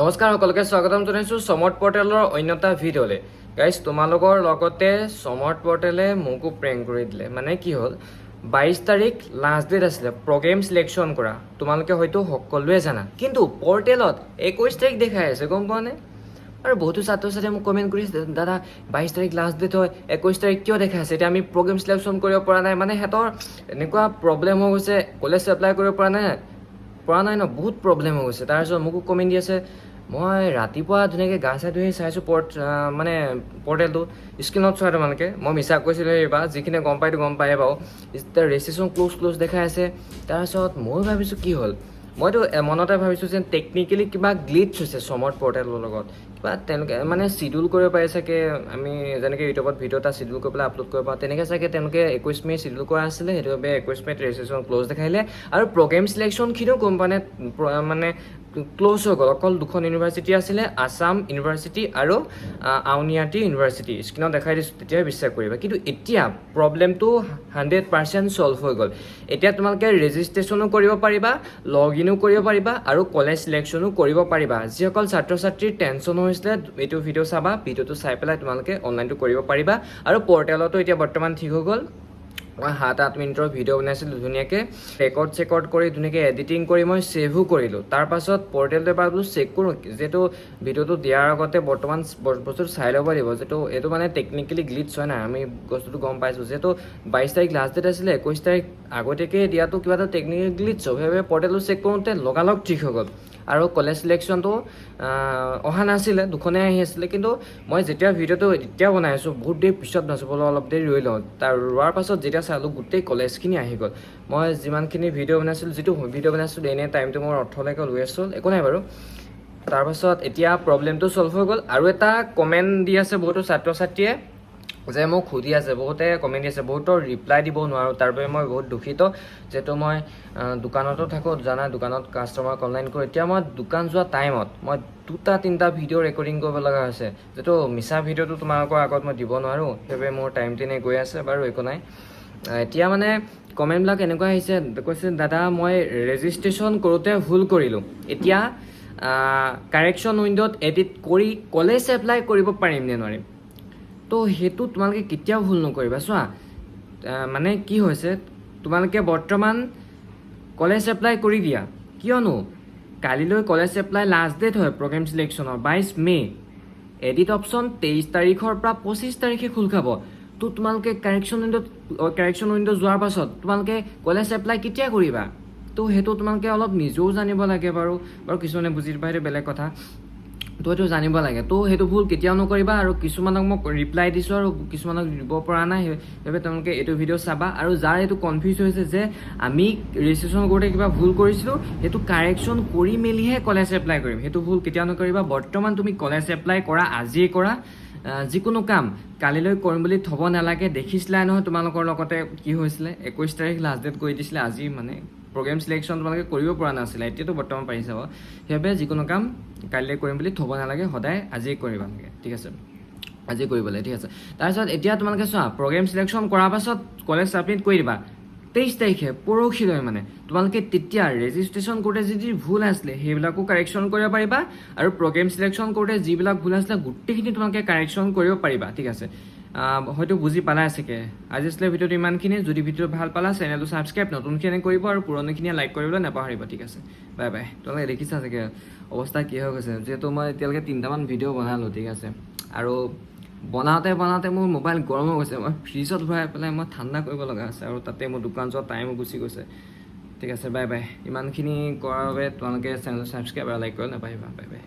নমস্কাৰ সকলোকে স্বাগতম জনাইছোঁ সমৰ্থ পৰ্টেলৰ অন্যতা ভিডিঅ'লে। গাইজ, তোমালোকৰ লগতে সমৰ্থ পৰ্টেলে মোকো প্ৰেংক কৰি দিলে। মানে কি হ'ল, 22 তাৰিখ লাষ্ট ডেট আছিলে প্ৰগ্ৰেম চিলেকশ্যন কৰা। তোমালোকে হয়তো সকলোৱে জানা, কিন্তু পৰ্টেলত 21 তাৰিখ দেখাই আছে, গম পোৱা নে? আৰু বহুতো ছাত্ৰ ছাত্ৰীয়ে মোক কমেণ্ট কৰিছে, দাদা 22 তাৰিখ লাষ্ট ডেট হয়, 21 তাৰিখ কিয় দেখাই আছে? এতিয়া আমি প্ৰগ্ৰেম চিলেকশ্যন কৰিব পৰা নাই। মানে সিহঁতৰ এনেকুৱা প্ৰব্লেম হৈ গৈছে, কলেজ এপ্লাই কৰিব পৰা নাই ন, বহুত প্ৰব্লেম হৈ গৈছে। তাৰপিছত মোকো কমেণ্ট দি আছে। মই ৰাতিপুৱা ধুনীয়াকৈ গা চা ধুই চাইছোঁ পৰ্টেলটো, স্ক্ৰীণত চোৱা তোমালোকে। মই মিছা কৈছিলোঁ এইবাৰ, যিখিনি গম পায়ে বাৰু। এতিয়া ৰেজিষ্ট্ৰেশ্যন ক্ল'জ দেখাই আছে। তাৰপিছত মই ভাবিছোঁ কি হ'ল, মইতো মনতে ভাবিছোঁ যে টেকনিকেলি কিবা গ্লিচ হৈছে সমৰ্থ পৰ্টেলৰ লগত। কিবা তেওঁলোকে মানে চিডিউল কৰিব পাৰে চাগে। আমি যেনেকৈ ইউটিউবত ভিডিঅ' এটা চিডিউল কৰি পেলাই আপলোড কৰিব পাৰোঁ, তেনেকৈ চাগে তেওঁলোকে 21 মে' চিডিউল কৰা আছিলে। সেইটোভাৱে 21 মে'ত ৰেজিষ্ট্ৰেশ্যন ক্ল'জ দেখাইলে। আৰু প্ৰগ্ৰেম চিলেকশ্যনখিনিও কোম্পানীত মানে ক্ল'জ হৈ গ'ল। অকল দুখন ইউনিভাৰ্চিটি আছিলে, আছাম ইউনিভাৰ্চিটি আৰু আউনীআটী ইউনিভাৰ্চিটি। স্ক্ৰীণত দেখাই দিছোঁ, তেতিয়াই বিশ্বাস কৰিবা। কিন্তু এতিয়া প্ৰব্লেমটো 100% ছল্ভ হৈ গ'ল। এতিয়া তোমালোকে ৰেজিষ্ট্ৰেশ্যনো কৰিব পাৰিবা, লগ ইনো কৰিব পাৰিবা আৰু কলেজ চিলেকশ্যনো কৰিব পাৰিবা। যিসকল ছাত্ৰ ছাত্ৰীৰ টেনশ্যন হৈছিলে, এইটো ভিডিঅ' চাবা, ভিডিঅ'টো চাই পেলাই তোমালোকে অনলাইনটো কৰিব পাৰিবা। আৰু পৰ্টেলতো এতিয়া বৰ্তমান ঠিক হৈ গ'ল। মই 7-8 মিনিটৰ ভিডিঅ' বনাইছিলোঁ ধুনীয়াকৈ, ৰেকৰ্ড কৰি ধুনীয়াকৈ এডিটিং কৰি মই ছেভো কৰিলোঁ। তাৰপাছত পৰ্টেলটো এবাৰ বোলো চেক কৰোঁ, যিহেতু ভিডিঅ'টো দিয়াৰ আগতে বৰ্তমান বস্তুটো চাই ল'ব লাগিব, যিহেতু এইটো মানে টেকনিকেলি গ্লিচ হয় নাই। আমি বস্তুটো গম পাইছোঁ, যিহেতু 22 তাৰিখ লাষ্ট ডেট আছিলে, 21 তাৰিখ আগতীয়াকৈ দিয়াটো কিবা এটা টেকনিকেল গ্লিচ হয়। সেইবাবে পৰ্টেলটো চেক কৰোঁতে লগালগ ঠিক হৈ গ'ল। আৰু কলেজ চিলেকশ্যনটো অহা নাছিলে, দুখনেই আহি আছিলে। কিন্তু মই যেতিয়া ভিডিঅ'টো এতিয়া বনাই আছোঁ, বহুত দেৰি পিছত বনাইছোঁ, বোলো অলপ দেৰি ৰৈ লওঁ। তাৰ ৰোৱাৰ পাছত যেতিয়া চালোঁ, গোটেই কলেজখিনি আহি গ'ল। মই যিমানখিনি ভিডিঅ' বনাইছিলোঁ, যিটো ভিডিঅ' বনাইছিলোঁ এনেই টাইমটো মোৰ 18লৈকে লৈ আছোঁ, একো নাই বাৰু। তাৰপাছত এতিয়া প্ৰব্লেমটো ছল্ভ হৈ গ'ল। আৰু এটা কমেণ্ট দি আছে বহুতো ছাত্ৰ ছাত্ৰীয়ে, যে মোক সুধি আছে, বহুতে কমেণ্ট দি আছে, বহুতৰ ৰিপ্লাই দিব নোৱাৰোঁ। তাৰ বাবে মই বহুত দুখিত, যিহেতু মই দোকানতো থাকোঁ, জানা, দোকানত কাষ্টমাৰক অনলাইন কৰোঁ। এতিয়া মই দোকান যোৱা টাইমত মই 2-3টা ভিডিঅ' ৰেকৰ্ডিং কৰিব লগা হৈছে, যিহেতু মিছা ভিডিঅ'টো তোমালোকৰ আগত মই দিব নোৱাৰোঁ। সেইবাবে মোৰ টাইম তেনেই গৈ আছে বাৰু, একো নাই। এতিয়া মানে কমেণ্টবিলাক এনেকুৱা আহিছে, কৈছে দাদা মই ৰেজিষ্ট্ৰেশ্যন কৰোঁতে ভুল কৰিলোঁ, এতিয়া কাৰেকশ্যন উইণ্ড'ত এডিট কৰি কলেজ এপ্লাই কৰিব পাৰিম নে নোৱাৰিম? তো সেইটো তোমালোকে কেতিয়াও ভুল নকৰিবা। চোৱা, মানে কি হৈছে, তোমালোকে বৰ্তমান কলেজ এপ্লাই কৰি দিয়া, কিয়নো কালিলৈ কলেজ এপ্লাই লাষ্ট ডেট হয় প্ৰগ্ৰেম চিলেকশ্যনৰ, 22 মে'। এডিট অপশ্যন 23 তাৰিখৰ পৰা 25 তাৰিখে খোল খাব। তো তোমালোকে কাৰেকশ্যন উইণ্ড' যোৱাৰ পাছত তোমালোকে কলেজ এপ্লাই কেতিয়া কৰিবা? তো সেইটো তোমালোকে অলপ নিজেও জানিব লাগে বাৰু। কিছুমানে বুজি পায়, সেইটো বেলেগ কথা। তো সেইটো জানিব লাগে। তো সেইটো ভুল কেতিয়াও নকৰিবা। আৰু কিছুমানক মই ৰিপ্লাই দিছোঁ আৰু কিছুমানক দিব পৰা নাই, সেইবাবে তেওঁলোকে এইটো ভিডিঅ' চাবা। আৰু যাৰ এইটো কনফিউজ হৈছে যে আমি ৰেজিষ্ট্ৰেশ্যন কৰোঁতে কিবা ভুল কৰিছিলোঁ, সেইটো কাৰেকশ্যন কৰি মেলিহে কলেজ এপ্লাই কৰিম, সেইটো ভুল কেতিয়াও নকৰিবা। বৰ্তমান তুমি কলেজ এপ্লাই কৰা, আজিয়ে কৰা। যিকোনো কাম কালিলৈ কৰিম বুলি থ'ব নালাগে। দেখিছিলাই নহয় তোমালোকৰ লগতে কি হৈছিলে, 21 তাৰিখ লাষ্ট ডেট কৰি দিছিলে, আজি মানে প্ৰগ্ৰেম চিলেকশ্যন তোমালোকে কৰিব পৰা নাছিলে, এতিয়াতো বৰ্তমান পাৰি চাব। সেইবাবে যিকোনো কাম কাইলৈ কৰিম বুলি থ'ব নালাগে, সদায় আজিয়ে কৰিব লাগে, ঠিক আছে? আজি কৰিব লাগে, ঠিক আছে? তাৰপিছত এতিয়া তোমালোকে চোৱা, প্ৰগ্ৰেম চিলেকশ্যন কৰাৰ পাছত কলেজ ছাবমিট কৰি দিবা 23 তাৰিখে, পৰহিলৈ মানে। তোমালোকে তেতিয়া ৰেজিষ্ট্ৰেশ্যন কৰোঁতে যি ভুল আছিলে সেইবিলাকো কাৰেকশ্যন কৰিব পাৰিবা। আৰু প্ৰগ্ৰেম চিলেকশ্যন কৰোঁতে যিবিলাক ভুল আছিলে গোটেইখিনি তোমালোকে কাৰেকশ্যন কৰিব পাৰিবা, ঠিক আছে? হয়তো বুজি পালাই চাগে। আজি আছিলে ভিডিঅ'টো ইমানখিনি। যদি ভিডিঅ'টো ভাল পালা, চেনেলটো ছাবস্ক্ৰাইব নতুনখিনি কৰিব আৰু পুৰণিখিনিয়ে লাইক কৰিবলৈ নাপাহৰিবা, ঠিক আছে? Bye bye. তোমালোকে দেখিছা চাগে অৱস্থা কি হৈ গৈছে, যিহেতু মই এতিয়ালৈকে 3টামান ভিডিঅ' বনালোঁ, ঠিক আছে? আৰু বনাওঁতে মোৰ মোবাইল গৰম হৈ গৈছে। মই ফ্ৰিজত ভৰাই পেলাই মই ঠাণ্ডা কৰিব লগা আছে, আৰু তাতে মোৰ দোকান যোৱা টাইমো গুচি গৈছে, ঠিক আছে? Bye bye. ইমানখিনি কৰাৰ বাবে তোমালোকে চেনেলটো ছাবস্ক্ৰাইব আৰু লাইক কৰিব নাপাহৰিবা। Bye bye.